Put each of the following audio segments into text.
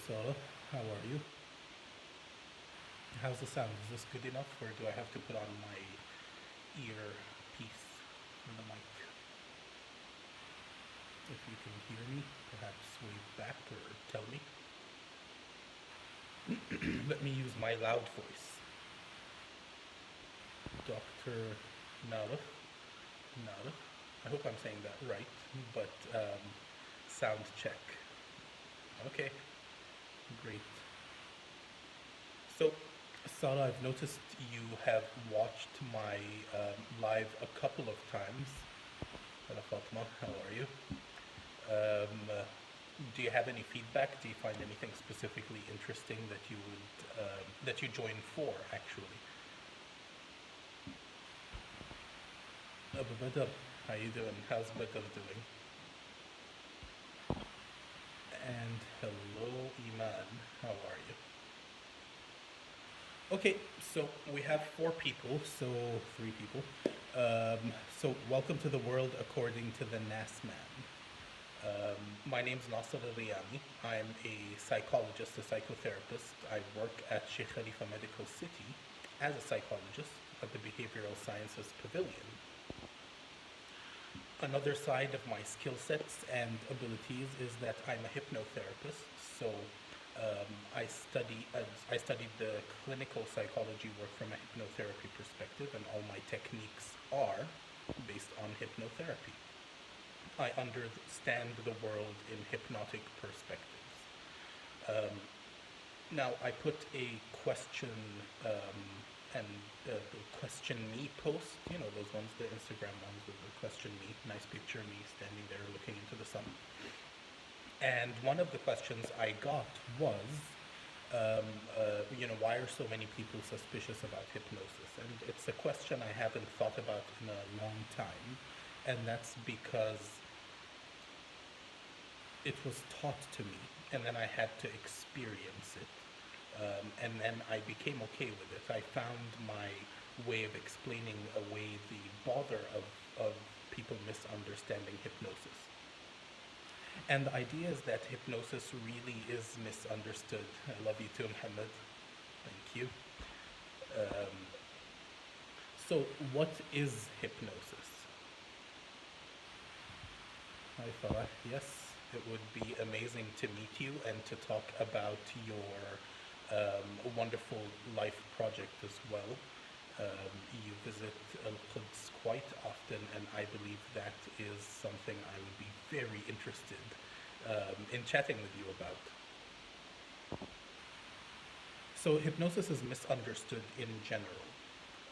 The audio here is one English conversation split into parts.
Sarah, how are you? How's the sound? Is this good enough, or do I have to put on my earpiece for the mic? If you can hear me, perhaps wave back or tell me. Let me use my loud voice. Dr. Nara. Nara. I hope I'm saying that right, but sound check. Okay, great. So, Sarah, I've noticed you have watched my live a couple of times. Hello, Fatma, how are you? Do you have any feedback? Do you find anything specifically interesting that you would that you joined for, actually? Abu Badr, how you doing? How's Badr doing? And hello, Iman, how are you? Okay, so we have four people, so three people. So welcome to the world according to the Nas Man. My name's Nasser Riyani. I'm a psychologist, a psychotherapist. I work at Sheikh Khalifa Medical City as a psychologist at the Behavioral Sciences Pavilion. Another side of my skill sets and abilities is that I'm a hypnotherapist. So I studied the clinical psychology work from a hypnotherapy perspective, and all my techniques are based on hypnotherapy. I understand the world in hypnotic perspectives. Um, Now, I put a question and the question me post, you know, those ones, the Instagram ones with the question me, nice picture of me standing there looking into the sun. And one of the questions I got was, why are so many people suspicious about hypnosis? And it's a question I haven't thought about in a long time. And that's because it was taught to me, and then I had to experience it. And then I became okay with it. I found my way of explaining away the bother of people misunderstanding hypnosis. And the idea is that hypnosis really is misunderstood. I love you too, Muhammad. Thank you. Um, so, what is hypnosis? Hi, Farah. Yes, it would be amazing to meet you and to talk about your wonderful life project as well. You visit Al-Quds quite often, and I believe that is something I would be very interested in chatting with you about. So, hypnosis is misunderstood in general.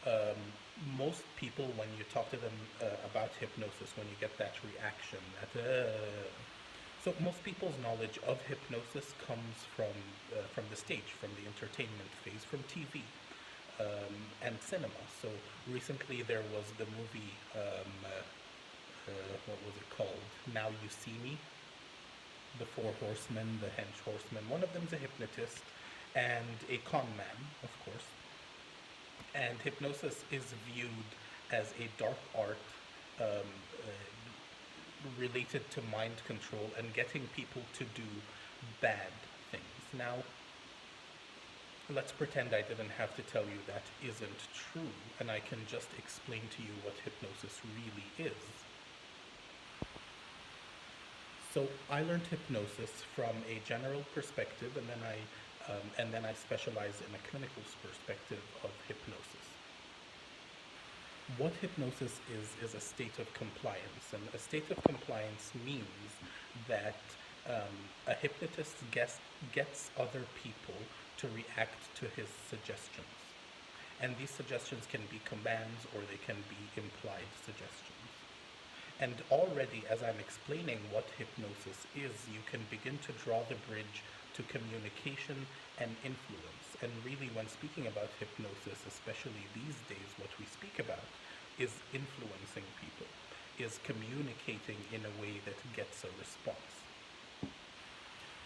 Um, Most people, when you talk to them about hypnosis, when you get that reaction, so most people's knowledge of hypnosis comes from the stage, from the entertainment phase, from TV and cinema. So recently there was the movie, what was it called? Now You See Me, the Four Horsemen, the Hench Horsemen. One of them is a hypnotist and a con man, of course. And hypnosis is viewed as a dark art um, related to mind control and getting people to do bad things. Now, let's pretend I didn't have to tell you that isn't true, and I can just explain to you what hypnosis really is. So I learned hypnosis from a general perspective, and then I specialize in a clinical perspective of hypnosis. What hypnosis is a state of compliance, and a state of compliance means that a hypnotist gets other people to react to his suggestions. And these suggestions can be commands or they can be implied suggestions. And already, as I'm explaining what hypnosis is, you can begin to draw the bridge to communication and influence. And really, when speaking about hypnosis, especially these days, what we speak about is influencing people, is communicating in a way that gets a response.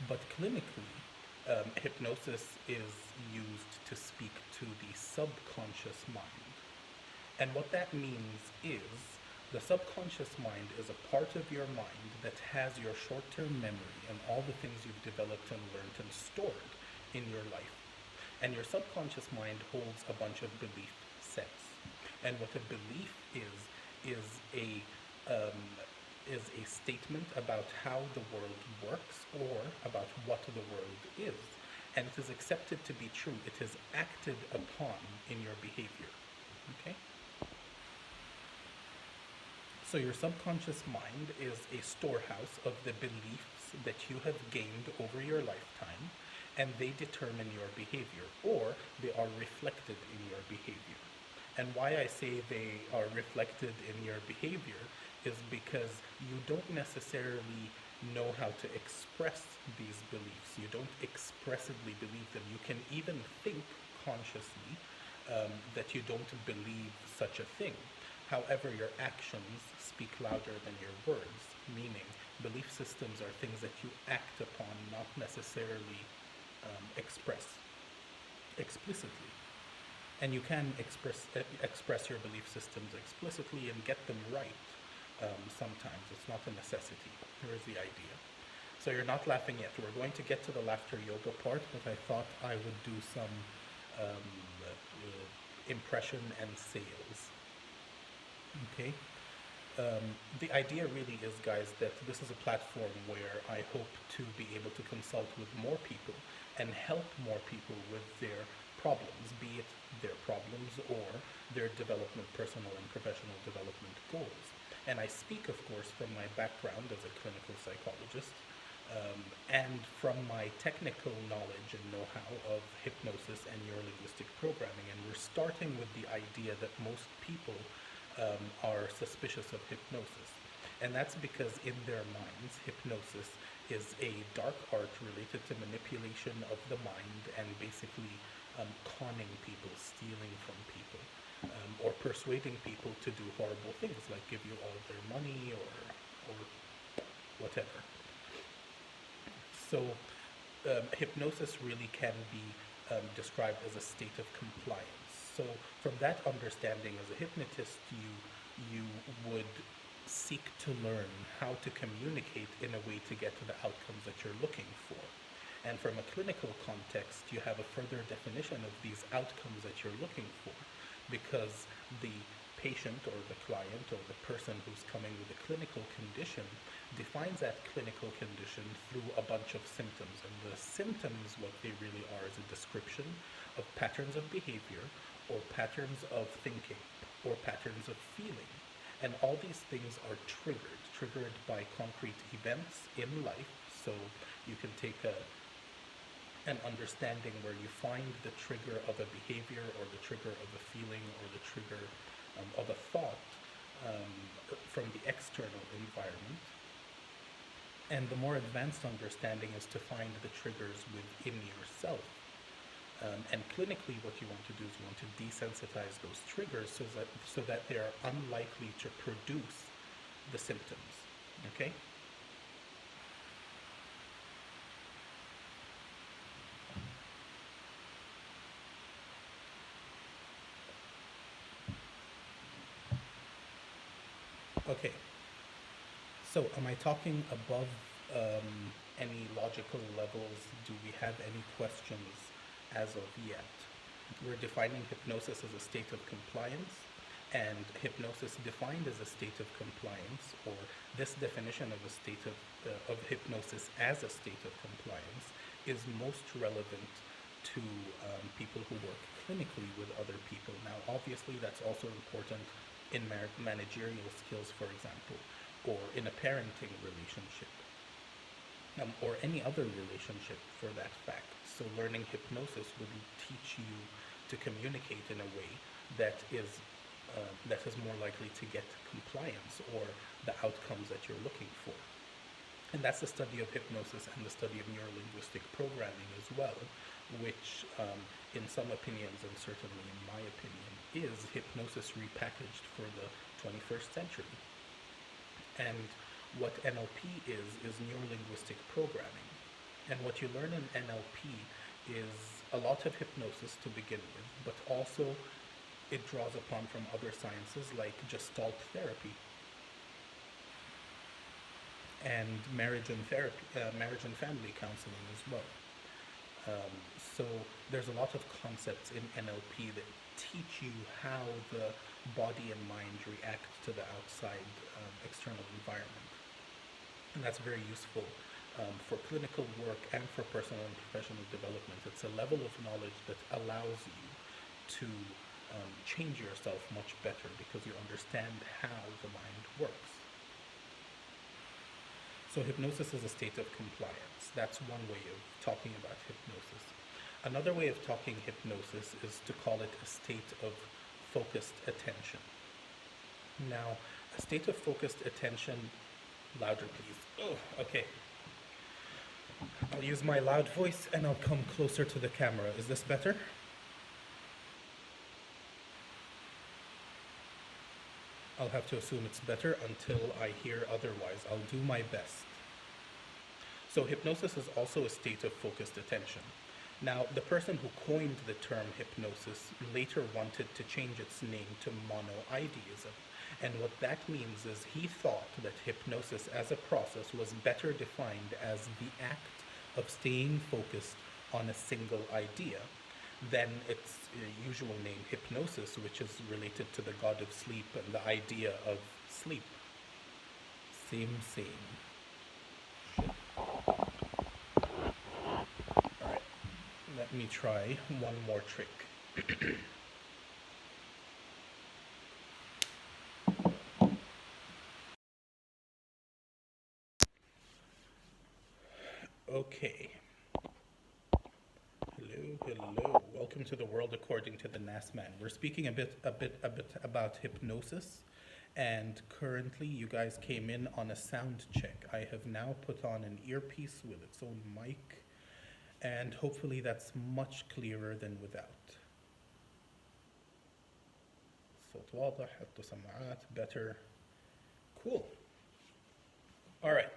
But clinically, hypnosis is used to speak to the subconscious mind. And what that means is The subconscious mind is a part of your mind that has your short-term memory and all the things you've developed and learned and stored in your life. And your subconscious mind holds a bunch of belief sets. And what a belief is a um, is a statement about how the world works or about what the world is. And it is accepted to be true. It is acted upon in your behavior. Okay? So your subconscious mind is a storehouse of the beliefs that you have gained over your lifetime, and they determine your behavior, or they are reflected in your behavior. And why I say they are reflected in your behavior is because you don't necessarily know how to express these beliefs. You don't expressively believe them. You can even think consciously that you don't believe such a thing. However, your actions speak louder than your words, meaning belief systems are things that you act upon, not necessarily express explicitly. And you can express your belief systems explicitly and get them right sometimes. It's not a necessity. Here's the idea. So you're not laughing yet. We're going to get to the laughter yoga part, but I thought I would do some impression and sales. Okay. The idea really is, guys, that this is a platform where I hope to be able to consult with more people and help more people with their problems, be it their problems or their development, personal and professional development goals. And I speak, of course, from my background as a clinical psychologist and from my technical knowledge and know-how of hypnosis and neurolinguistic programming. And we're starting with the idea that most people are suspicious of hypnosis. And that's because in their minds, hypnosis is a dark art related to manipulation of the mind and basically conning people, stealing from people, or persuading people to do horrible things like give you all of their money or whatever. So hypnosis really can be described as a state of compliance. So from that understanding, as a hypnotist, you would seek to learn how to communicate in a way to get to the outcomes that you're looking for. And from a clinical context, you have a further definition of these outcomes that you're looking for, because the patient or the client or the person who's coming with a clinical condition defines that clinical condition through a bunch of symptoms. And the symptoms, what they really are, is a description of patterns of behavior or patterns of thinking or patterns of feeling. And all these things are triggered by concrete events in life. So you can take an understanding where you find the trigger of a behavior or the trigger of a feeling or the trigger of a thought from the external environment. And the more advanced understanding is to find the triggers within yourself. And clinically, what you want to do is you want to desensitize those triggers so that they are unlikely to produce the symptoms. Okay? Okay. So am I talking above any logical levels? Do we have any questions as of yet? We're defining hypnosis as a state of compliance, and hypnosis defined as a state of compliance, or this definition of a state of hypnosis as a state of compliance, is most relevant to people who work clinically with other people. Now, obviously, that's also important in managerial skills, for example, or in a parenting relationship, or any other relationship for that fact. So learning hypnosis would teach you to communicate in a way that is more likely to get compliance or the outcomes that you're looking for. And that's the study of hypnosis and the study of neurolinguistic programming as well, which in some opinions, and certainly in my opinion, is hypnosis repackaged for the 21st century. And what NLP is neurolinguistic programming. And what you learn in NLP is a lot of hypnosis to begin with, but also it draws upon from other sciences like Gestalt therapy. and marriage and family counseling as well. Um, so there's a lot of concepts in NLP that teach you how the body and mind react to the outside external environment. And that's very useful for clinical work and for personal and professional development. It's a level of knowledge that allows you to change yourself much better because you understand how the mind works. So, hypnosis is a state of compliance. That's one way of talking about hypnosis. Another way of talking hypnosis is to call it a state of focused attention. Now, a state of focused attention, louder please. Oh, okay. I'll use my loud voice and I'll come closer to the camera. Is this better? I'll have to assume it's better until I hear otherwise. I'll do my best. So, hypnosis is also a state of focused attention. Now, the person who coined the term hypnosis later wanted to change its name to monoideism. And what that means is he thought that hypnosis as a process was better defined as the act of staying focused on a single idea than its usual name, hypnosis, which is related to the god of sleep and the idea of sleep. Same, same. Alright, let me try one more trick. Okay. Hello, hello. Welcome to the world according to the NAS man. We're speaking a bit about hypnosis, and currently you guys came in on a sound check. I have now put on an earpiece with its own mic, and hopefully that's much clearer than without. الصوت واضح. حطوا سماعات. Better. Cool. All right.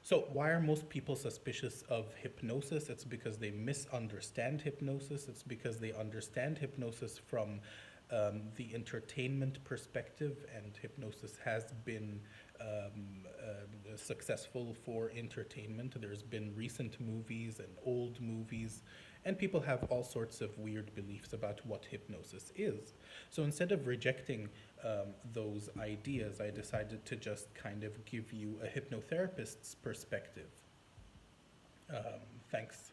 So, why are most people suspicious of hypnosis? It's because they misunderstand hypnosis. It's because they understand hypnosis from the entertainment perspective, and hypnosis has been successful for entertainment. There's been recent movies and old movies, and people have all sorts of weird beliefs about what hypnosis is. So instead of rejecting those ideas, I decided to just kind of give you a hypnotherapist's perspective. Thanks.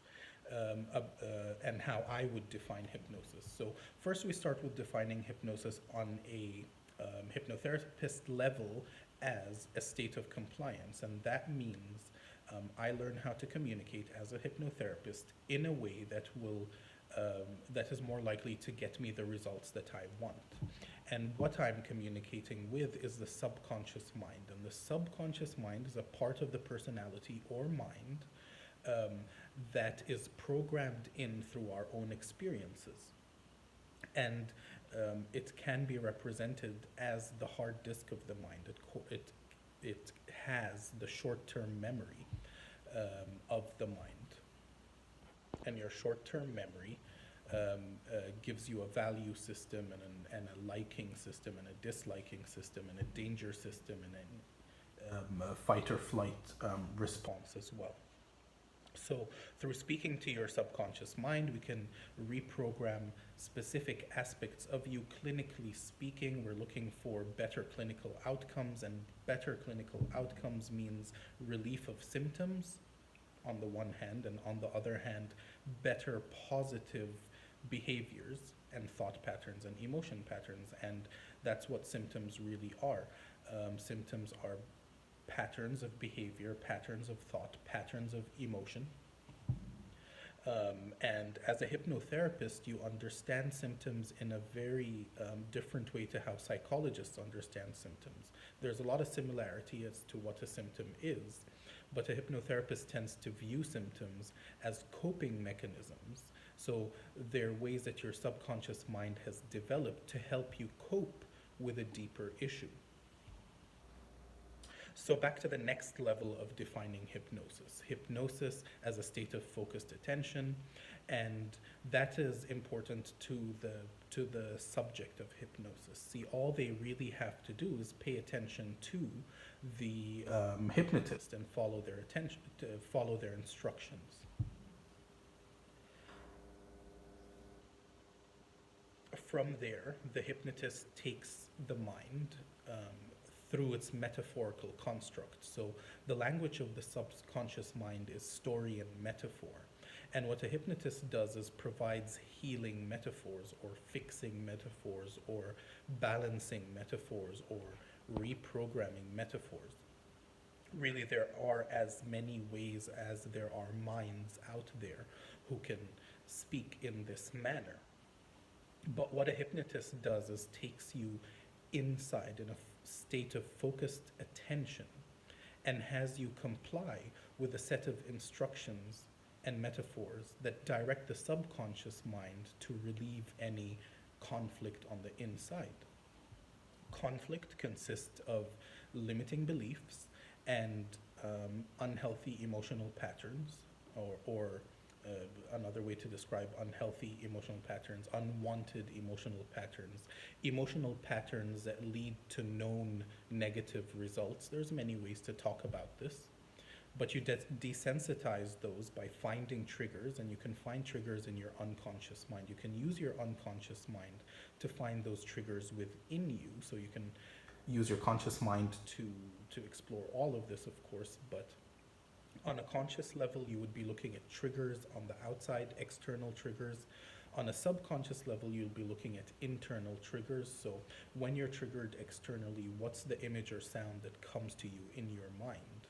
And how I would define hypnosis. So, first we start with defining hypnosis on a hypnotherapist level as a state of compliance, and that means I learn how to communicate as a hypnotherapist in a way that is more likely to get me the results that I want. And what I'm communicating with is the subconscious mind, and the subconscious mind is a part of the personality or mind that is programmed in through our own experiences. And it can be represented as the hard disk of the mind. It has the short-term memory of the mind. And your short-term memory gives you a value system and a liking system and a disliking system and a danger system and a fight or flight response as well. So, through speaking to your subconscious mind, we can reprogram specific aspects of you clinically speaking. We're looking for better clinical outcomes, and better clinical outcomes means relief of symptoms on the one hand, and on the other hand, better positive behaviors and thought patterns and emotion patterns. And that's what symptoms really are. Symptoms are patterns of behavior, patterns of thought, patterns of emotion. And as a hypnotherapist, you understand symptoms in a very different way to how psychologists understand symptoms. There's a lot of similarity as to what a symptom is, but a hypnotherapist tends to view symptoms as coping mechanisms. So they're ways that your subconscious mind has developed to help you cope with a deeper issue. So back to the next level of defining hypnosis. Hypnosis as a state of focused attention. And that is important to the subject of hypnosis. See, all they really have to do is pay attention to the hypnotist and follow their attention, to follow their instructions. From there, the hypnotist takes the mind through its metaphorical construct. So the language of the subconscious mind is story and metaphor. And what a hypnotist does is provides healing metaphors or fixing metaphors or balancing metaphors or reprogramming metaphors. Really, there are as many ways as there are minds out there who can speak in this manner. But what a hypnotist does is takes you inside in a state of focused attention and has you comply with a set of instructions and metaphors that direct the subconscious mind to relieve any conflict on the inside. Conflict consists of limiting beliefs and unhealthy emotional patterns, or another way to describe unhealthy emotional patterns, unwanted emotional patterns that lead to known negative results. There's many ways to talk about this, but you desensitize those by finding triggers, and you can find triggers in your unconscious mind. You can use your unconscious mind to find those triggers within you, so you can use your conscious mind to explore all of this, of course, but on a conscious level, you would be looking at triggers on the outside, external triggers. On a subconscious level, you'll be looking at internal triggers. So when you're triggered externally, what's the image or sound that comes to you in your mind?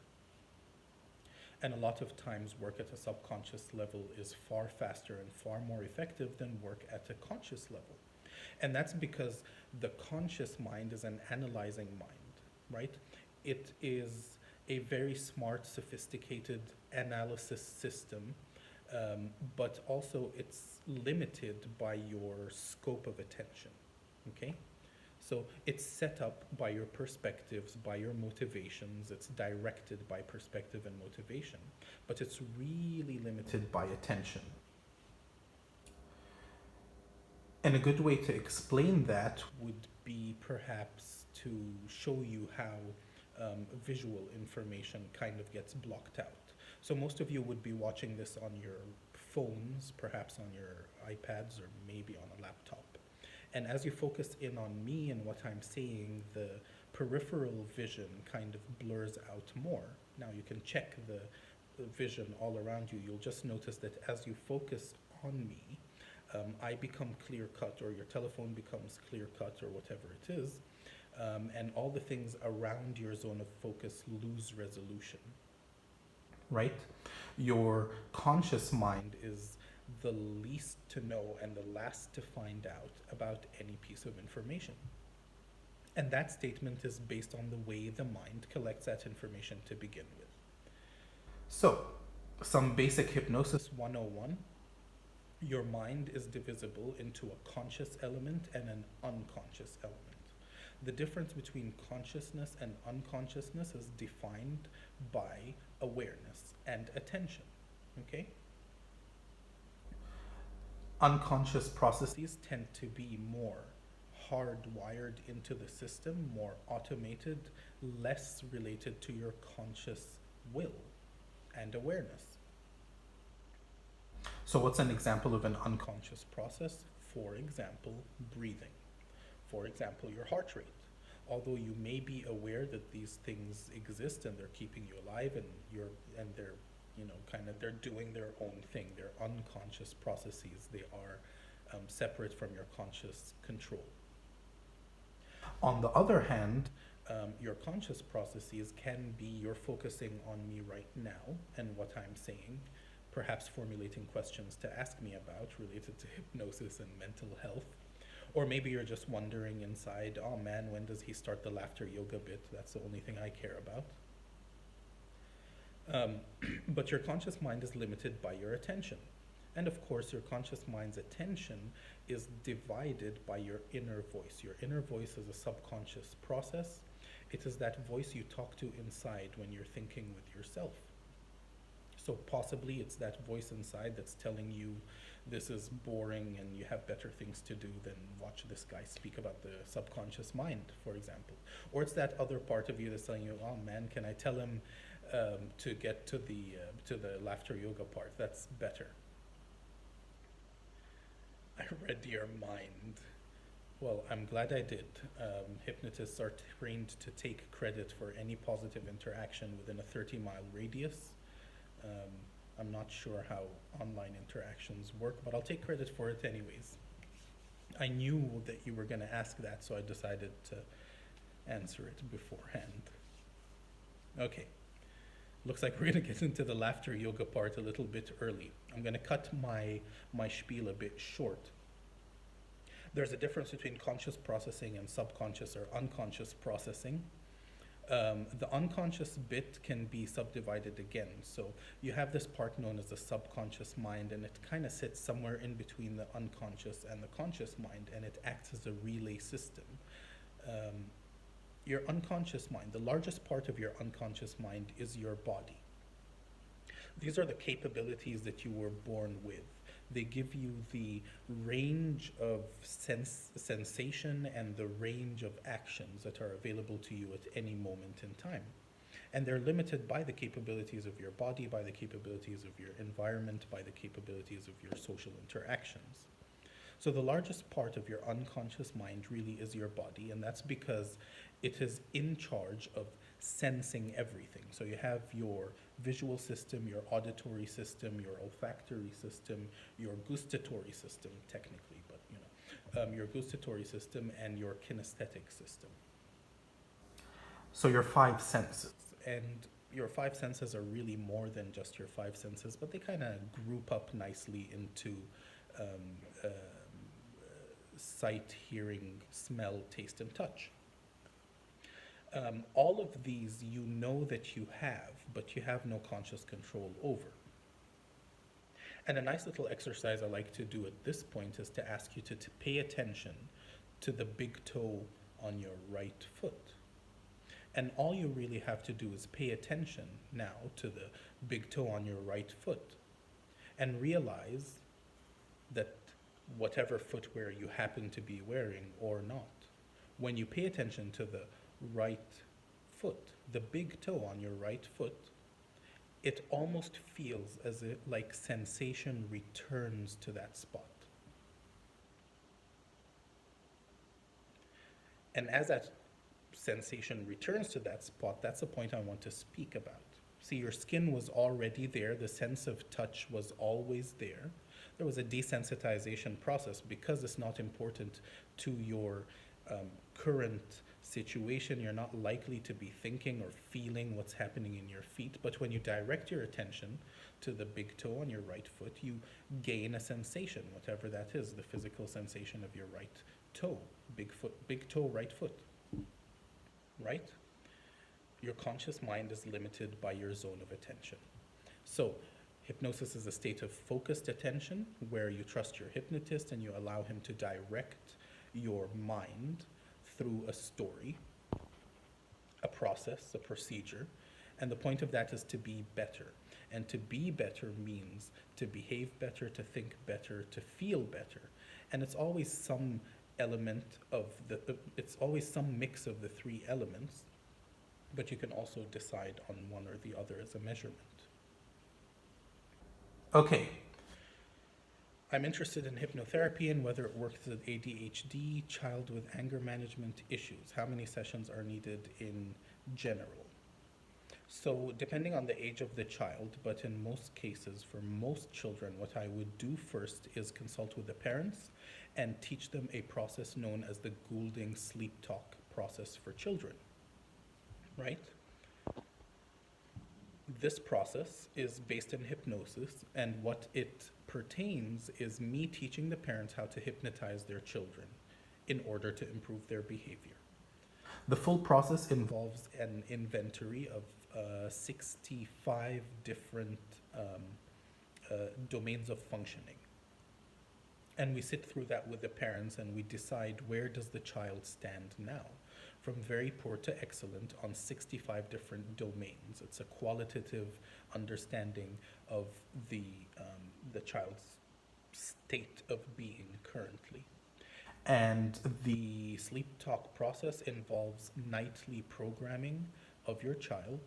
And a lot of times, work at a subconscious level is far faster and far more effective than work at a conscious level. And that's because the conscious mind is an analyzing mind, right? It is a very smart, sophisticated analysis system, but also it's limited by your scope of attention, okay? So it's set up by your perspectives, by your motivations, it's directed by perspective and motivation, but it's really limited by attention. And a good way to explain that would be perhaps to show you how visual information kind of gets blocked out. So most of you would be watching this on your phones, perhaps on your iPads, or maybe on a laptop. And as you focus in on me and what I'm saying, the peripheral vision kind of blurs out more. Now you can check the vision all around you. You'll just notice that as you focus on me, I become clear cut, or your telephone becomes clear cut, or whatever it is. And all the things around your zone of focus lose resolution, right? Your conscious mind is the least to know and the last to find out about any piece of information. And that statement is based on the way the mind collects that information to begin with. So, some basic hypnosis 101. Your mind is divisible into a conscious element and an unconscious element. The difference between consciousness and unconsciousness is defined by awareness and attention, okay? Unconscious processes tend to be more hardwired into the system, more automated, less related to your conscious will and awareness. So what's an example of an unconscious process? For example, breathing. For example, your heart rate. Although you may be aware that these things exist and they're keeping you alive, and they're, they're doing their own thing. They're unconscious processes. They are separate from your conscious control. On the other hand, your conscious processes can be you're focusing on me right now and what I'm saying, perhaps formulating questions to ask me about related to hypnosis and mental health. Or maybe you're just wondering inside, oh man, when does he start the laughter yoga bit? That's the only thing I care about. But your conscious mind is limited by your attention. And of course, your conscious mind's attention is divided by your inner voice. Your inner voice is a subconscious process. It is that voice you talk to inside when you're thinking with yourself. So possibly it's that voice inside that's telling you this is boring and you have better things to do than watch this guy speak about the subconscious mind, for example. Or it's that other part of you that's telling you, oh man, can I tell him to get to the laughter yoga part? That's better. I read your mind. Well, I'm glad I did. Hypnotists are trained to take credit for any positive interaction within a 30-mile radius. Um, I'm not sure how online interactions work, but I'll take credit for it anyways. I knew that you were going to ask that, so I decided to answer it beforehand. Okay, looks like we're going to get into the laughter yoga part a little bit early. I'm going to cut my spiel a bit short. There's a difference between conscious processing and subconscious or unconscious processing. The unconscious bit can be subdivided again. So you have this part known as the subconscious mind, and it kind of sits somewhere in between the unconscious and the conscious mind, and it acts as a relay system. Your unconscious mind, the largest part of your unconscious mind is your body. These are the capabilities that you were born with. They give you the range of sensation and the range of actions that are available to you at any moment in time. And they're limited by the capabilities of your body, by the capabilities of your environment, by the capabilities of your social interactions. So the largest part of your unconscious mind really is your body, and that's because it is in charge of sensing everything. So you have your visual system, your auditory system, your olfactory system, your gustatory system, technically, but your gustatory system and your kinesthetic system. So your five senses. And your five senses are really more than just your five senses, but they kind of group up nicely into sight, hearing, smell, taste, and touch. All of these you know that you have, but you have no conscious control over. And a nice little exercise I like to do at this point is to ask you to pay attention to the big toe on your right foot. And all you really have to do is pay attention now to the big toe on your right foot and realize that whatever footwear you happen to be wearing or not, when you pay attention to the right foot, the big toe on your right foot, it almost feels as if like sensation returns to that spot. And as that sensation returns to that spot, that's the point I want to speak about. See, your skin was already there, the sense of touch was always there. There was a desensitization process because it's not important to your current situation. You're not likely to be thinking or feeling what's happening in your feet. But when you direct your attention to the big toe on your right foot, you gain a sensation, whatever that is, the physical sensation of your right toe, big toe, right foot, right? Your conscious mind is limited by your zone of attention. So hypnosis is a state of focused attention where you trust your hypnotist and you allow him to direct your mind through a story, a process, a procedure. And the point of that is to be better. And to be better means to behave better, to think better, to feel better. And it's always some element of it's always some mix of the three elements, but you can also decide on one or the other as a measurement. Okay. I'm interested in hypnotherapy and whether it works with ADHD, child with anger management issues. How many sessions are needed in general? So depending on the age of the child, but in most cases, for most children, what I would do first is consult with the parents and teach them a process known as the Goulding sleep talk process for children, right? This process is based in hypnosis, and what it pertains is me teaching the parents how to hypnotize their children in order to improve their behavior. The full process involves an inventory of 65 different domains of functioning. And we sit through that with the parents and we decide where does the child stand now. from very poor to excellent on 65 different domains. It's a qualitative understanding of the, the child's state of being currently. And the sleep talk process involves nightly programming of your child,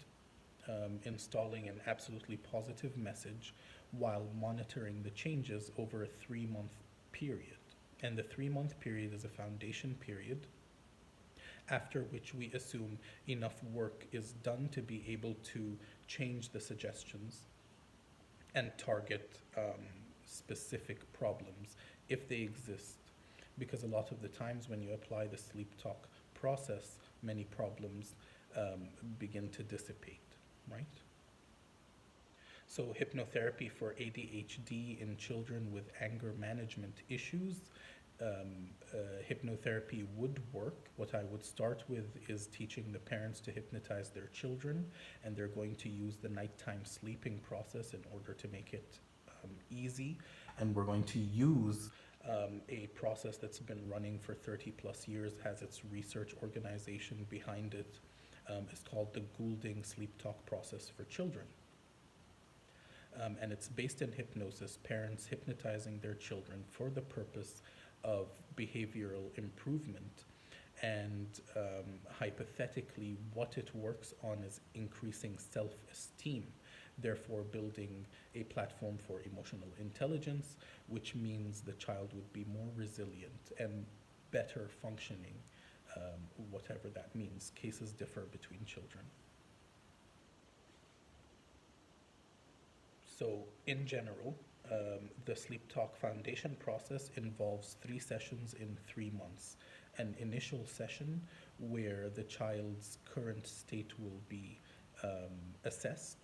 installing an absolutely positive message while monitoring the changes over a 3 month period. And the 3 month period is a foundation period, after which we assume enough work is done to be able to change the suggestions and target specific problems if they exist. Because a lot of the times when you apply the sleep talk process, many problems begin to dissipate, right? So, hypnotherapy for ADHD in children with anger management issues, hypnotherapy would work. What I would start with is teaching the parents to hypnotize their children, and they're going to use the nighttime sleeping process in order to make it easy. And we're going to use a process that's been running for 30 plus years, has its research organization behind it. It's called the Goulding sleep talk process for children. And it's based in hypnosis, parents hypnotizing their children for the purpose of behavioral improvement. And hypothetically, what it works on is increasing self esteem, therefore, building a platform for emotional intelligence, which means the child would be more resilient and better functioning, whatever that means. Cases differ between children. So, in general, the Sleep Talk Foundation process involves 3 sessions in 3 months. An initial session where the child's current state will be assessed,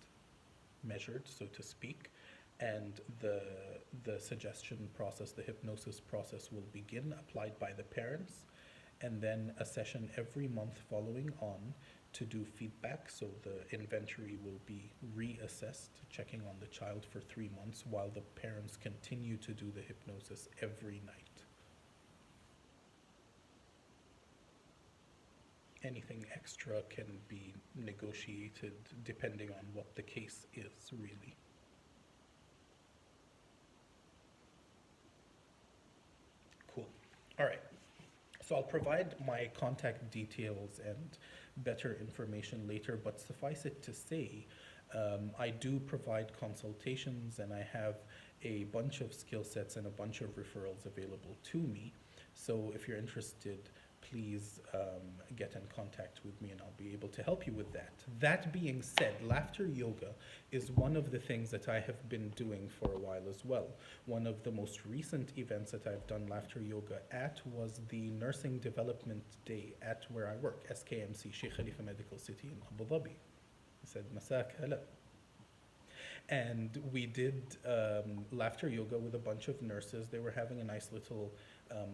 measured, so to speak, and the suggestion process, the hypnosis process will begin, applied by the parents, and then a session every month following on to do feedback. So the inventory will be reassessed, checking on the child for 3 months while the parents continue to do the hypnosis every night. Anything extra can be negotiated depending on what the case is, really. Cool. All right. So I'll provide my contact details and better information later, but suffice it to say, I do provide consultations and I have a bunch of skill sets and a bunch of referrals available to me. So if you're interested, please get in contact with me and I'll be able to help you with that. That being said, laughter yoga is one of the things that I have been doing for a while as well. One of the most recent events that I've done laughter yoga at was the Nursing Development Day at where I work, SKMC, Sheikh Khalifa Medical City in Abu Dhabi. I said, Masak hala. And we did laughter yoga with a bunch of nurses. They were having a nice little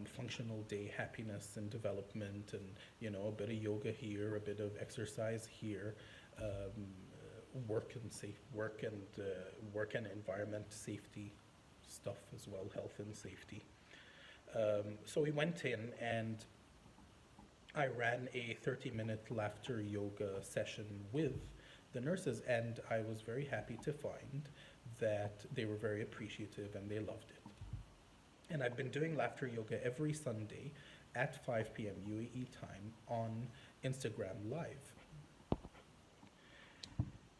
functional day, happiness and development, and a bit of yoga here, a bit of exercise here, work and environment safety stuff as well, health and safety. So we went in and I ran a 30-minute laughter yoga session with the nurses, and I was very happy to find that they were very appreciative and they loved it. And I've been doing laughter yoga every Sunday at 5 p.m. UAE time on Instagram Live.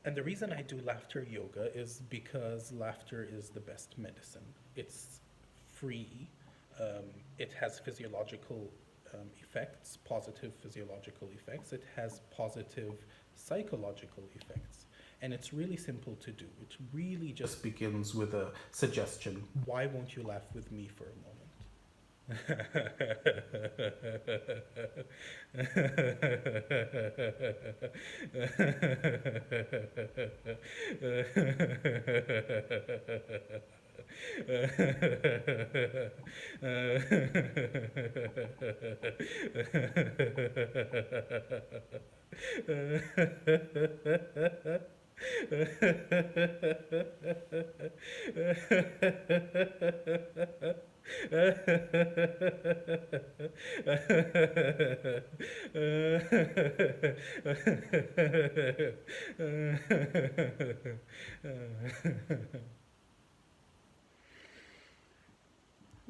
And the reason I do laughter yoga is because laughter is the best medicine. It's free, it has physiological effects, positive physiological effects, it has positive psychological effects. And it's really simple to do. It really just begins with a suggestion. Why won't you laugh with me for a moment?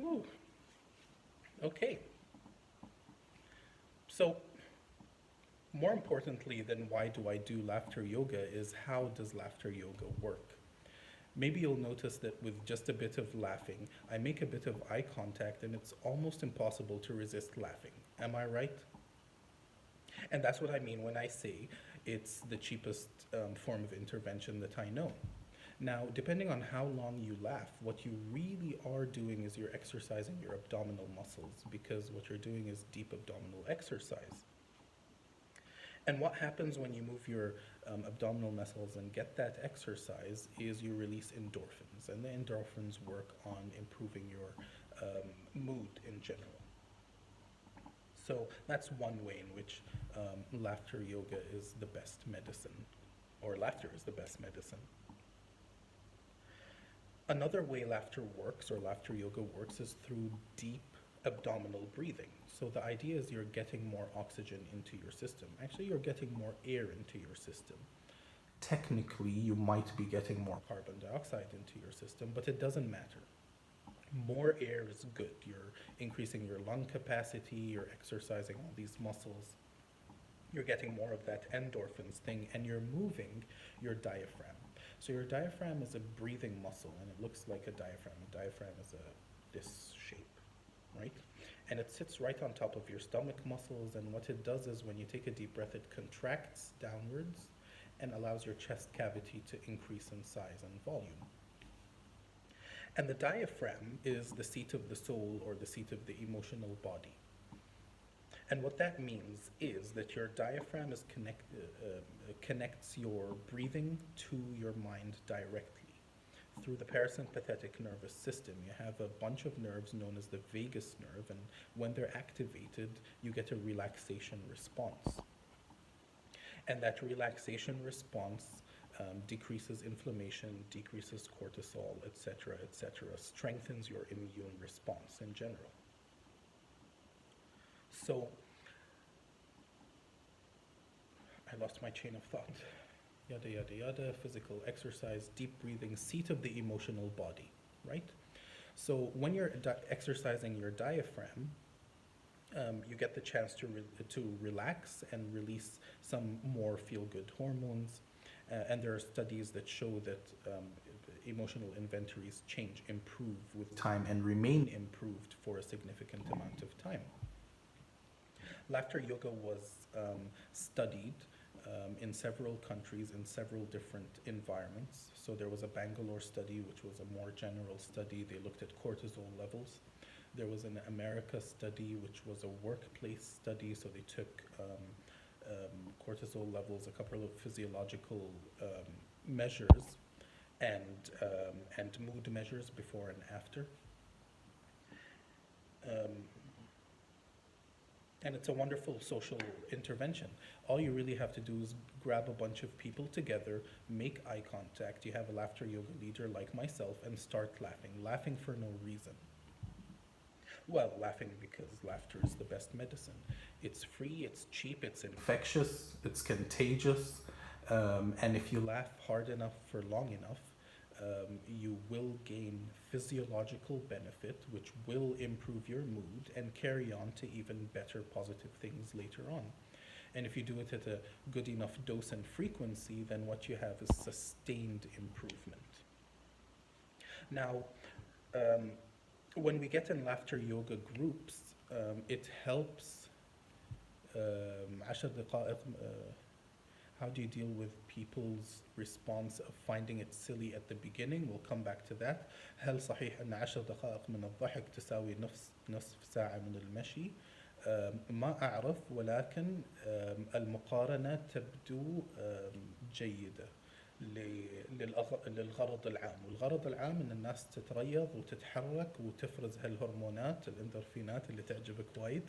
Ooh, okay. So, more importantly than why do I do laughter yoga is how does laughter yoga work? Maybe you'll notice that with just a bit of laughing, I make a bit of eye contact and it's almost impossible to resist laughing. Am I right? And that's what I mean when I say it's the cheapest form of intervention that I know. Now, depending on how long you laugh, what you really are doing is you're exercising your abdominal muscles because what you're doing is deep abdominal exercise. And what happens when you move your abdominal muscles and get that exercise is you release endorphins, and the endorphins work on improving your mood in general. So that's one way in which laughter yoga is the best medicine, or laughter is the best medicine. Another way laughter works, or laughter yoga works, is through deep abdominal breathing. So the idea is you're getting more oxygen into your system. Actually, you're getting more air into your system. Technically, you might be getting more carbon dioxide into your system, but it doesn't matter. More air is good. You're increasing your lung capacity, you're exercising all these muscles, you're getting more of that endorphins thing, and you're moving your diaphragm. So your diaphragm is a breathing muscle, and it looks like a diaphragm. A diaphragm is this shape, right? And it sits right on top of your stomach muscles, and what it does is when you take a deep breath, it contracts downwards and allows your chest cavity to increase in size and volume. And the diaphragm is the seat of the soul or the seat of the emotional body. And what that means is that your diaphragm connects your breathing to your mind directly through the parasympathetic nervous system. You have a bunch of nerves known as the vagus nerve, and when they're activated, you get a relaxation response. And that relaxation response decreases inflammation, decreases cortisol, etc., strengthens your immune response in general. So, I lost my chain of thought. Yada, yada, yada, physical exercise, deep breathing, seat of the emotional body, right? So, when you're exercising your diaphragm, you get the chance to relax and release some more feel good hormones. And there are studies that show that emotional inventories change, improve with time, and remain improved for a significant amount of time. Laughter yoga was studied in several countries in several different environments. So there was a Bangalore study, which was a more general study. They looked at cortisol levels. There was an America study, which was a workplace study. So they took cortisol levels, a couple of physiological measures, and mood measures before and after. Um, and it's a wonderful social intervention. All you really have to do is grab a bunch of people together, make eye contact. You have a laughter yoga leader like myself, and start laughing. Laughing for no reason. Well, laughing because laughter is the best medicine. It's free, it's cheap, it's infectious, it's contagious. And if you laugh hard enough for long enough, you will gain physiological benefit, which will improve your mood and carry on to even better positive things later on. And if you do it at a good enough dose and frequency, then what you have is sustained improvement. Now, um, when we get in laughter yoga groups, it helps. 10 دقائق, how do you deal with people's response of finding it silly at the beginning? We'll come back to that. هل صحيح أن 10 دقائق من الضحك تساوي نصف ساعة من المشي؟ ما أعرف، ولكن المقارنة تبدو جيدة للغرض العام. والغرض العام أن الناس تتريض وتتحرك وتفرز هالهرمونات الإندورفينات اللي تعجبك وايد.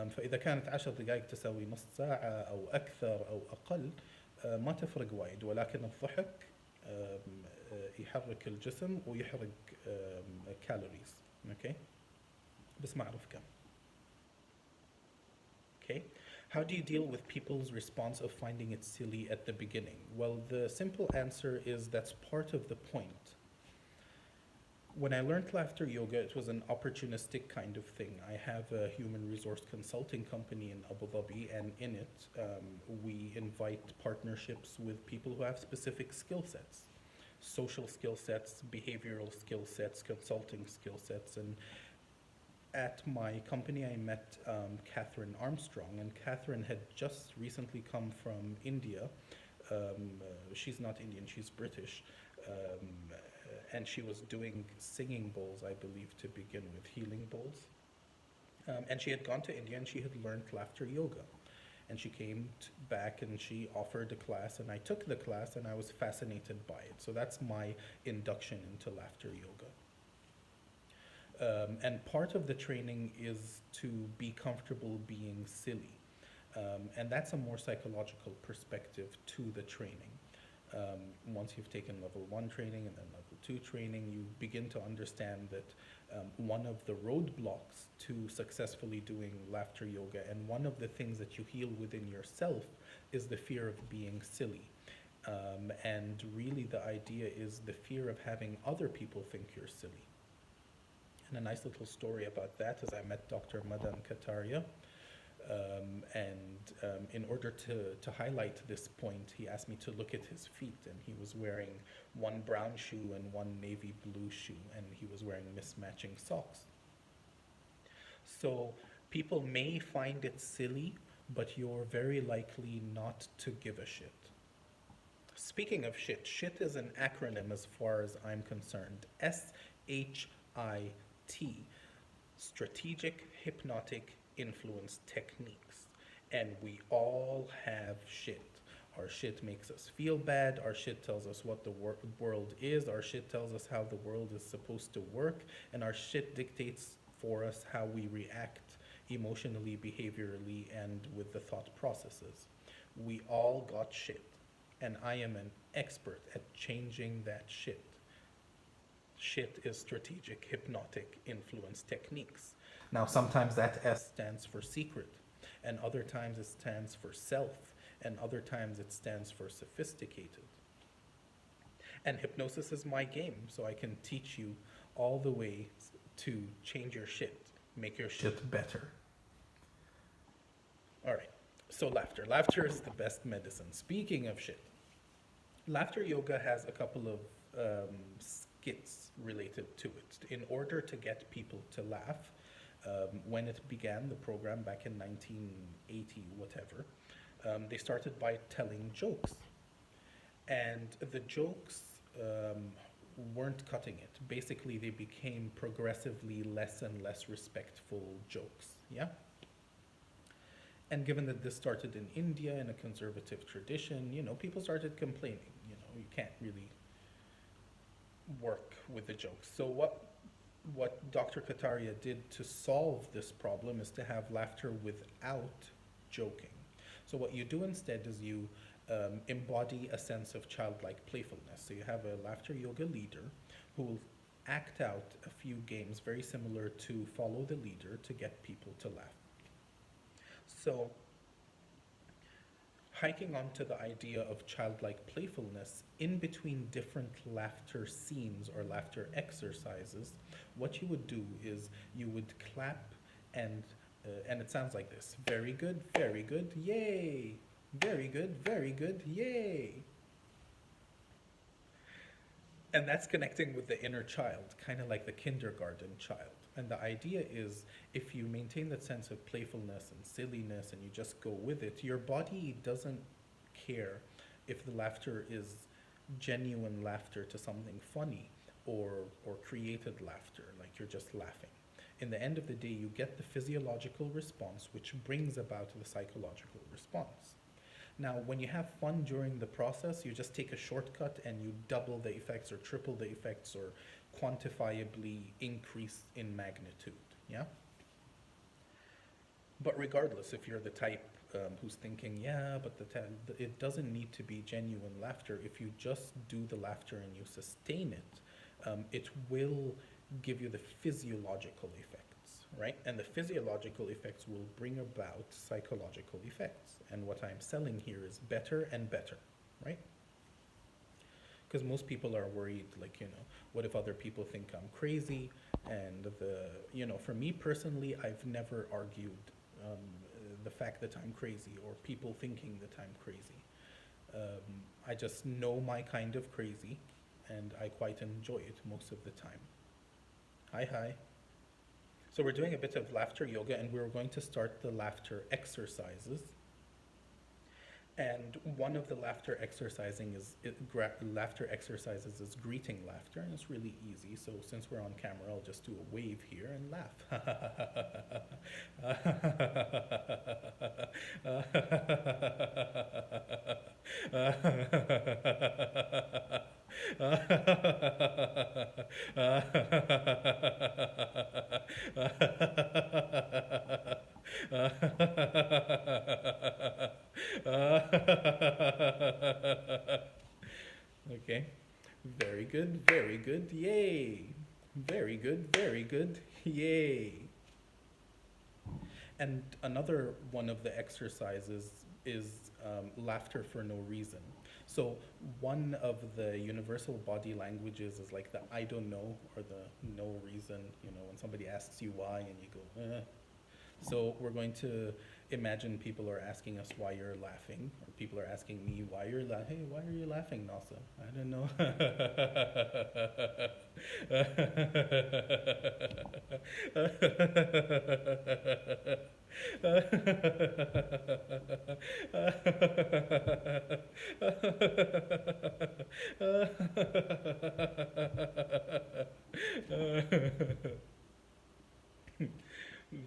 فإذا كانت 10 دقائق تساوي نص ساعة أو أكثر أو أقل ما تفرق وايد، ولكن الضحك يحرك الجسم ويحرق كالوريز. Okay? بسمع رفقة. Okay? How do you deal with people's response of finding it silly at the beginning? Well, the simple answer is that's part of the point. When I learned laughter yoga, it was an opportunistic kind of thing. I have a human resource consulting company in Abu Dhabi, and in it, we invite partnerships with people who have specific skill sets, social skill sets, behavioral skill sets, consulting skill sets. And at my company, I met Catherine Armstrong, and Catherine had just recently come from India. She's not Indian, she's British. Um, and she was doing singing bowls, I believe, to begin with, healing bowls. And she had gone to India and she had learned laughter yoga. And she came back and she offered a class, and I took the class and I was fascinated by it. So that's my induction into laughter yoga. And part of the training is to be comfortable being silly. And that's a more psychological perspective to the training. Once you've taken level 1 training and then level 2 training, you begin to understand that one of the roadblocks to successfully doing laughter yoga, and one of the things that you heal within yourself, is the fear of being silly. And really, the idea is the fear of having other people think you're silly. And a nice little story about that is I met Dr. Madan Kataria. In order to highlight this point, he asked me to look at his feet, and he was wearing one brown shoe and one navy blue shoe, and he was wearing mismatching socks. So people may find it silly, but you're very likely not to give a shit. Speaking of shit, shit is an acronym as far as I'm concerned. SHIT. Strategic Hypnotic Influence Techniques. And we all have shit. Our shit makes us feel bad. Our shit tells us what the world is. Our shit tells us how the world is supposed to work. And our shit dictates for us how we react emotionally, behaviorally, and with the thought processes. We all got shit. And I am an expert at changing that shit. Shit is strategic hypnotic influence techniques. Now, sometimes that S stands for secret, and other times it stands for self, and other times it stands for sophisticated. And hypnosis is my game, so I can teach you all the ways to change your shit, make your shit better. All right, so laughter. Laughter is the best medicine. Speaking of shit, laughter yoga has a couple of skits related to it. In order to get people to laugh, when it began, the program back in 1980, whatever, they started by telling jokes. And the jokes weren't cutting it. Basically, they became progressively less and less respectful jokes. Yeah? And given that this started in India in a conservative tradition, people started complaining. You can't really work with the jokes. So what Dr. Kataria did to solve this problem is to have laughter without joking. So what you do instead is you embody a sense of childlike playfulness. So you have a laughter yoga leader who will act out a few games very similar to Follow the Leader to get people to laugh. So hiking onto the idea of childlike playfulness, in between different laughter scenes or laughter exercises, what you would do is you would clap and it sounds like this. Very good, yay! Very good, yay! And that's connecting with the inner child, kind of like the kindergarten child. And the idea is, if you maintain that sense of playfulness and silliness and you just go with it, your body doesn't care if the laughter is genuine laughter to something funny or created laughter, like you're just laughing. In the end of the day, you get the physiological response, which brings about the psychological response. Now, when you have fun during the process, you just take a shortcut and you double the effects or triple the effects or quantifiably increase in magnitude, yeah? But regardless, if you're the type who's thinking, yeah, but it doesn't need to be genuine laughter. If you just do the laughter and you sustain it, it will give you the physiological effects, right? And the physiological effects will bring about psychological effects. And what I'm selling here is better and better, right? Because most people are worried, like, what if other people think I'm crazy? And for me personally, I've never argued um, the fact that I'm crazy or people thinking that I'm crazy. I just know my kind of crazy, and I quite enjoy it most of the time. Hi, hi. So we're doing a bit of laughter yoga, and we're going to start the laughter exercises. And one of the laughter exercises is greeting laughter, and it's really easy. So since we're on camera, I'll just do a wave here and laugh. Okay. Very good, very good. Yay. Very good, very good. Yay. And another one of the exercises is laughter for no reason. So one of the universal body languages is like the I don't know or the no reason, when somebody asks you why and you go, eh. So we're going to imagine people are asking us why you're laughing, or people are asking me why you're laughing. Hey, why are you laughing, Nasa? I don't know.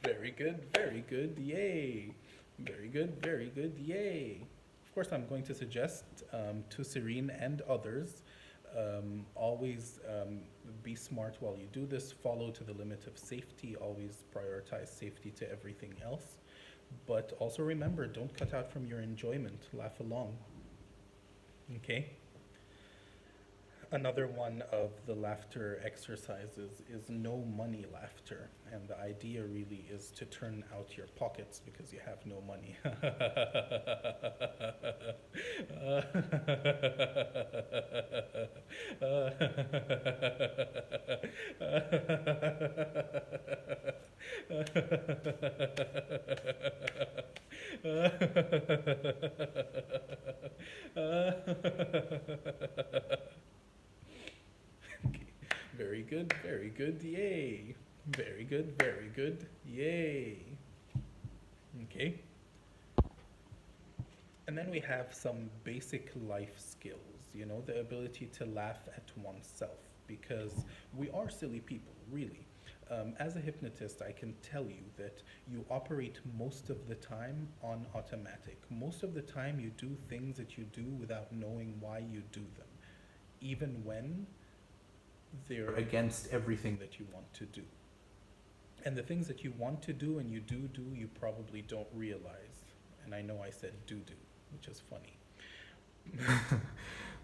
Very good, very good, yay. Very good, yay. Of course, I'm going to suggest to Serene and others, always be smart while you do this, follow to the limit of safety, always prioritize safety to everything else. But also remember, don't cut out from your enjoyment, laugh along. Okay? Another one of the laughter exercises is no money laughter. And the idea really is to turn out your pockets because you have no money. Very good, yay. Very good, yay. Okay. And then we have some basic life skills, the ability to laugh at oneself, because we are silly people, really. As a hypnotist, I can tell you that you operate most of the time on automatic. Most of the time, you do things that you do without knowing why you do them, even when they're against everything that you want to do. And the things that you want to do and you do, you probably don't realize. And I know I said do, which is funny.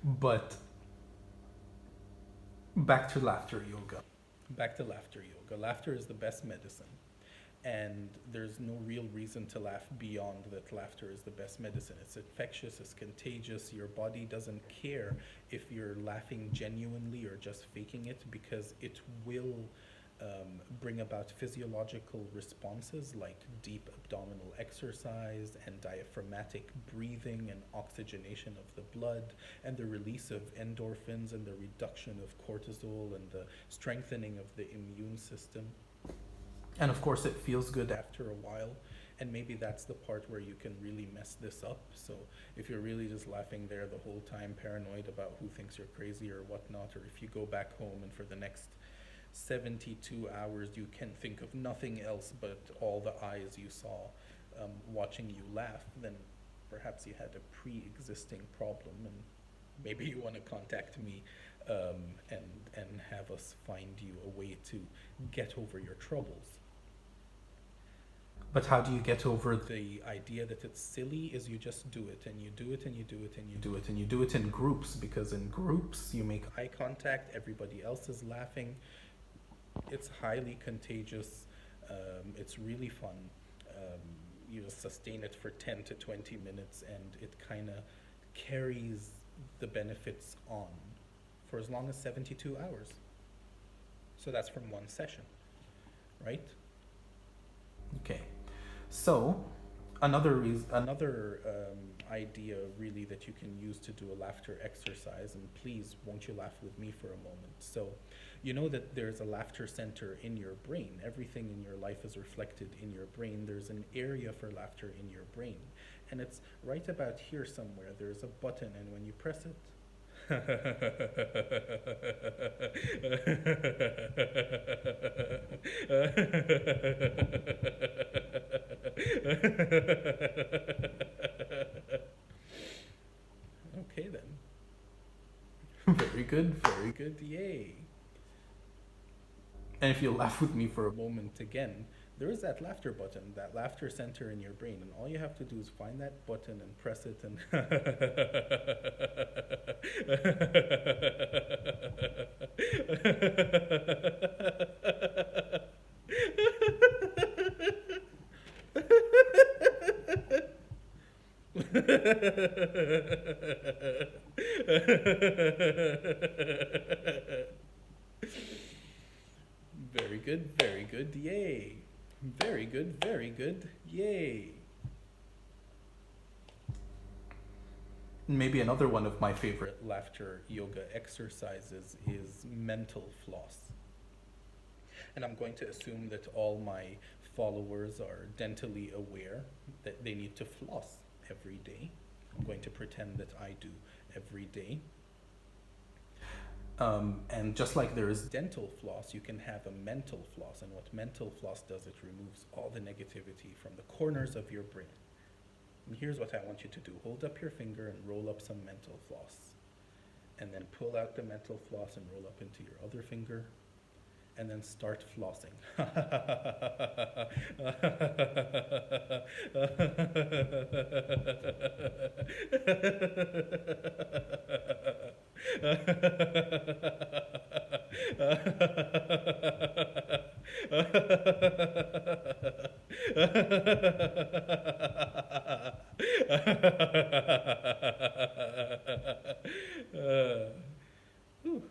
But back to laughter yoga. Laughter is the best medicine. And there's no real reason to laugh beyond that laughter is the best medicine. It's infectious, it's contagious. Your body doesn't care if you're laughing genuinely or just faking it, because it will bring about physiological responses like deep abdominal exercise and diaphragmatic breathing and oxygenation of the blood and the release of endorphins and the reduction of cortisol and the strengthening of the immune system. And of course, it feels good after a while. And maybe that's the part where you can really mess this up. So if you're really just laughing there the whole time, paranoid about who thinks you're crazy or whatnot, or if you go back home and for the next 72 hours you can think of nothing else but all the eyes you saw watching you laugh, then perhaps you had a pre-existing problem, and maybe you want to contact me and have us find you a way to get over your troubles. But how do you get over the idea that it's silly? Is you just do it, and you do it, and you do it, and you do it, and you do it in groups, because in groups you make eye contact, everybody else is laughing, It's highly contagious. It's really fun. Um, you sustain it for 10 to 20 minutes, and it kind of carries the benefits on for as long as 72 hours. So that's from one session, right? Okay. So another idea really that you can use to do a laughter exercise, and please won't you laugh with me for a moment. So you know that there's a laughter center in your brain. Everything in your life is reflected in your brain. There's an area for laughter in your brain, and it's right about here somewhere. There's a button, and when you press it, okay then. Very good, yay. And if you laugh with me for a moment again, there is that laughter button, that laughter center in your brain, and all you have to do is find that button and press it and very good, yay. Very good, yay. Maybe another one of my favorite laughter yoga exercises is mental floss. And I'm going to assume that all my followers are dentally aware that they need to floss every day. I'm going to pretend that I do every day. And just like there is dental floss, you can have a mental floss. And what mental floss does, it removes all the negativity from the corners of your brain. And here's what I want you to do. Hold up your finger and roll up some mental floss. And then pull out the mental floss and roll up into your other finger. And then start flossing.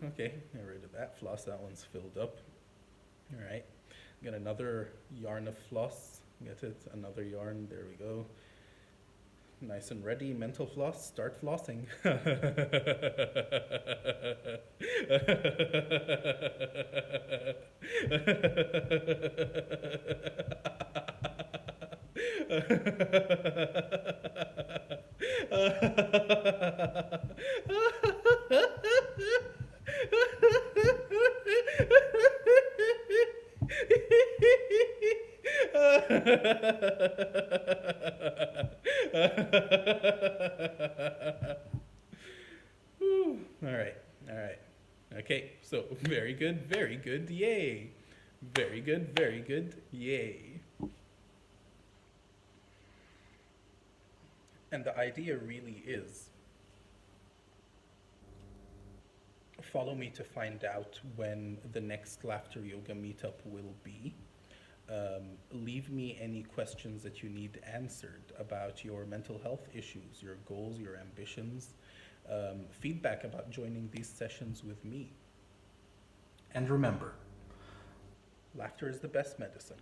Okay, get rid of that floss. That one's filled up. All right, got another yarn of floss. Get it? Another yarn. There we go. Nice and ready. Mental floss. Start flossing. All right. Okay, so very good, yay. Very good, yay. And the idea really is, follow me to find out when the next Laughter Yoga meetup will be. Leave me any questions that you need answered about your mental health issues, your goals, your ambitions, feedback about joining these sessions with me. And remember, laughter is the best medicine.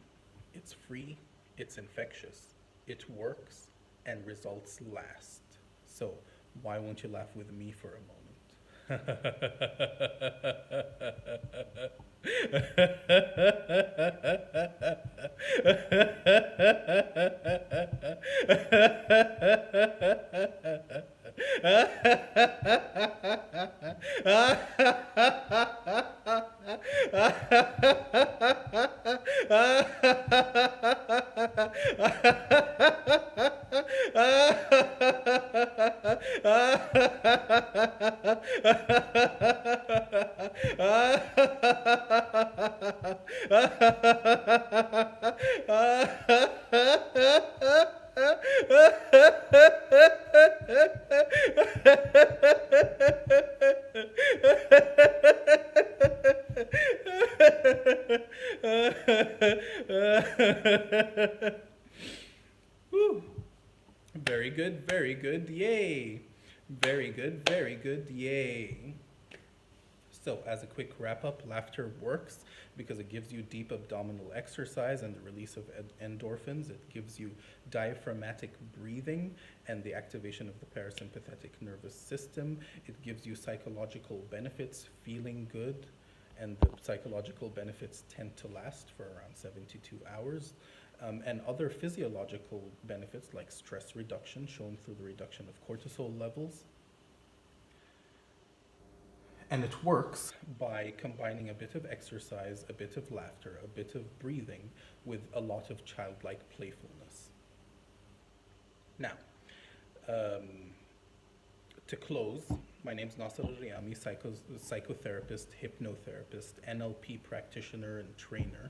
It's free, it's infectious, it works, and results last. So why won't you laugh with me for a moment? Woo. Very good, very good, yay. Very good, yay. So, as a quick wrap up, laughter works because it gives you deep abdominal exercise and the release of endorphins. It gives you diaphragmatic breathing and the activation of the parasympathetic nervous system. It gives you psychological benefits, feeling good, and the psychological benefits tend to last for around 72 hours. And other physiological benefits like stress reduction, shown through the reduction of cortisol levels. And it works by combining a bit of exercise, a bit of laughter, a bit of breathing with a lot of childlike playfulness. Now, um, to close, my name is Nasser Al-Riyami, psychotherapist, hypnotherapist, NLP practitioner and trainer,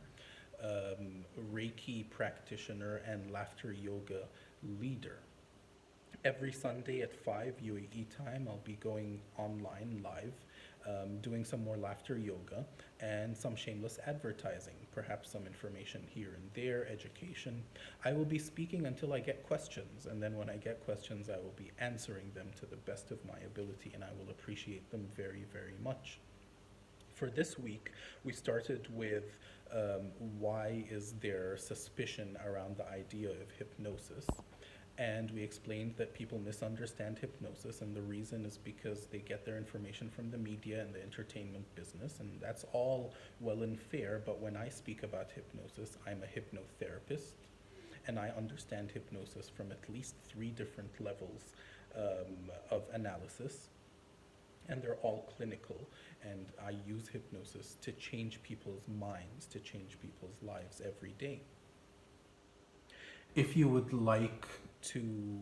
Reiki practitioner, and laughter yoga leader. Every Sunday at 5 UAE time, I'll be going online live, doing some more laughter yoga and some shameless advertising, perhaps some information here and there, education. I will be speaking until I get questions, and then when I get questions, I will be answering them to the best of my ability, and I will appreciate them very, very much. For this week, we started with why is there suspicion around the idea of hypnosis? And we explained that people misunderstand hypnosis, and the reason is because they get their information from the media and the entertainment business, and that's all well and fair, but when I speak about hypnosis, I'm a hypnotherapist, and I understand hypnosis from at least 3 different levels of analysis, and they're all clinical, and I use hypnosis to change people's minds, to change people's lives every day. If you would like to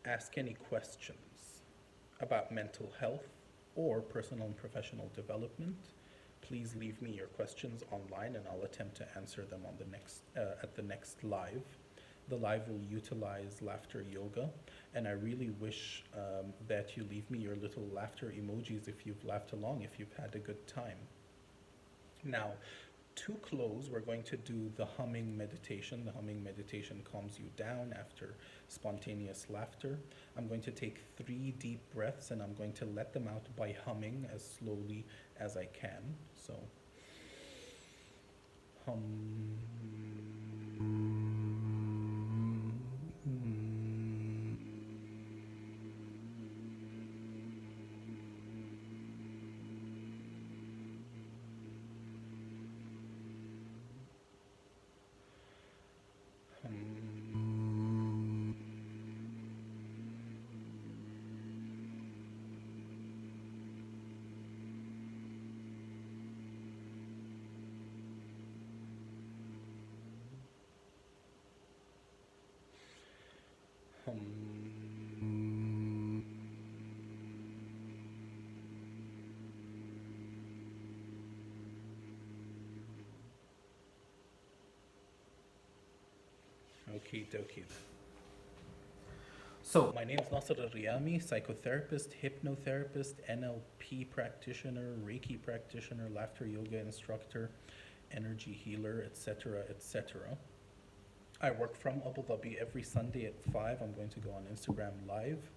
ask any questions about mental health or personal and professional development, please leave me your questions online and I'll attempt to answer them on the next at the next live. The live will utilize laughter yoga, and I really wish that you leave me your little laughter emojis if you've laughed along, if you've had a good time. Now, to close, we're going to do the humming meditation. The humming meditation calms you down after spontaneous laughter. I'm going to take 3 deep breaths and I'm going to let them out by humming as slowly as I can. So, hum. Okie dokie. So, my name is Nasser Al-Riyami, psychotherapist, hypnotherapist, NLP practitioner, Reiki practitioner, laughter yoga instructor, energy healer, etc., etc. I work from Abu Dhabi every Sunday at 5. I'm going to go on Instagram Live,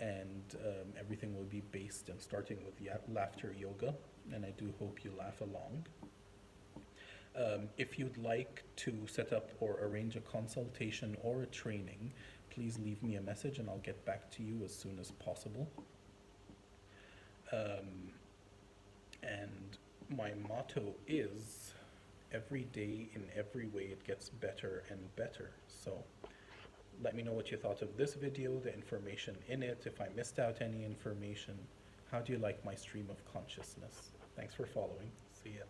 and everything will be based and starting with laughter yoga, and I do hope you laugh along. If you'd like to set up or arrange a consultation or a training, please leave me a message and I'll get back to you as soon as possible. And my motto is, every day in every way it gets better and better. So let me know what you thought of this video, the information in it, if I missed out any information. How do you like my stream of consciousness? Thanks for following. See ya.